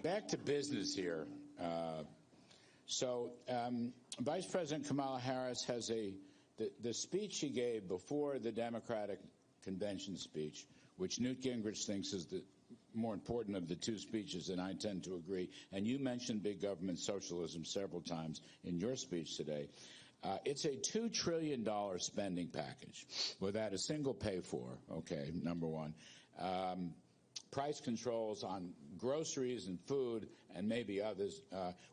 Back to business here. Vice President Kamala Harris has the speech she gave before the Democratic convention speech, which Newt Gingrich thinks is the more important of the two speeches, and I tend to agree. And you mentioned big government socialism several times in your speech today. It's a $2 trillion spending package without a single pay for, okay, number one. Price controls on groceries and food and maybe others.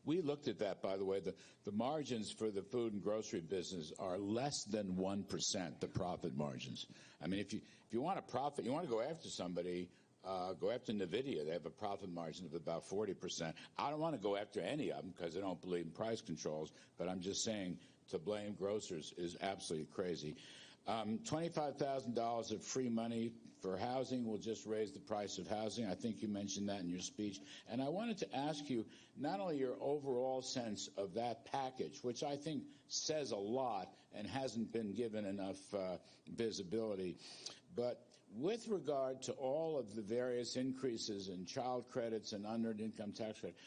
We looked at that, by the way. The margins for the food and grocery business are less than 1%, the profit margins. I mean, if you want a profit, you want to go after somebody, go after NVIDIA. They have a profit margin of about 40%. I don't want to go after any of them because I don't believe in price controls, but I'm just saying to blame grocers is absolutely crazy. $25,000 of free money for housing will just raise the price of housing. I think you mentioned that in your speech. And I wanted to ask you not only your overall sense of that package, which I think says a lot and hasn't been given enough visibility, but with regard to all of the various increases in child credits and unearned income tax credit,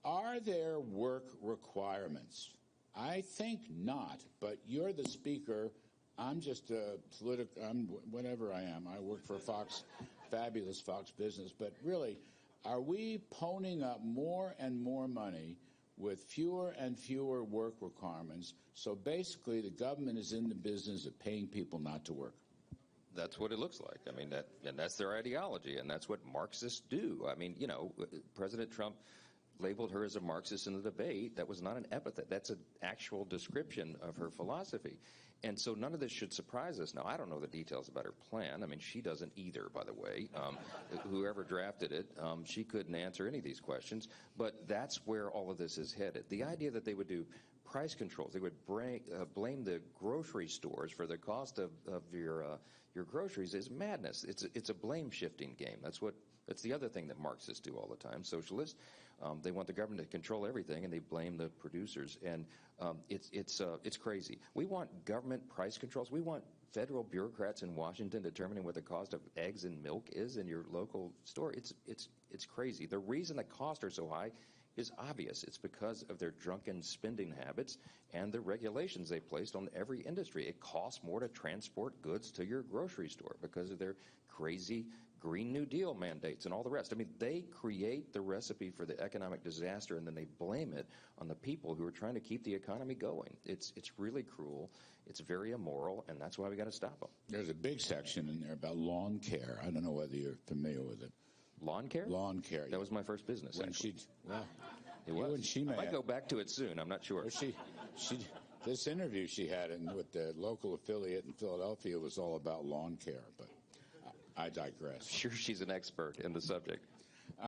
are there work requirements? I think not, but you're the speaker. I'm just a political, whatever I am. I work for Fox, fabulous Fox Business. But really, are we ponying up more and more money with fewer and fewer work requirements? So basically, the government is in the business of paying people not to work. That's what it looks like. I mean, and that's their ideology, and that's what Marxists do. I mean, you know, President Trump labeled her as a Marxist in the debate. That was not an epithet. That's an actual description of her philosophy. And so none of this should surprise us. Now, I don't know the details about her plan. I mean, she doesn't either, by the way. Whoever drafted it, she couldn't answer any of these questions. But that's where all of this is headed. The idea that they would do price controls, they would blame the grocery stores for the cost of your groceries is madness. It's a blame-shifting game. That's the other thing that Marxists do all the time. Socialists, they want the government to control everything, and they blame the producers. And it's crazy. We want government price controls. We want federal bureaucrats in Washington determining what the cost of eggs and milk is in your local store. It's crazy. The reason the costs are so high is obvious. It's because of their drunken spending habits and the regulations they placed on every industry. It costs more to transport goods to your grocery store because of their crazy Green New Deal mandates and all the rest. I mean, they create the recipe for the economic disaster, and then they blame it on the people who are trying to keep the economy going. It's really cruel. It's very immoral, and that's why we got to stop them. There's a big section in there about lawn care. I don't know whether you're familiar with it. Lawn care? Lawn care. That was my first business. When actually. It was. I might go back to it soon. I'm not sure. This interview she had with the local affiliate in Philadelphia was all about lawn care, but I digress. Sure, she's an expert in the subject.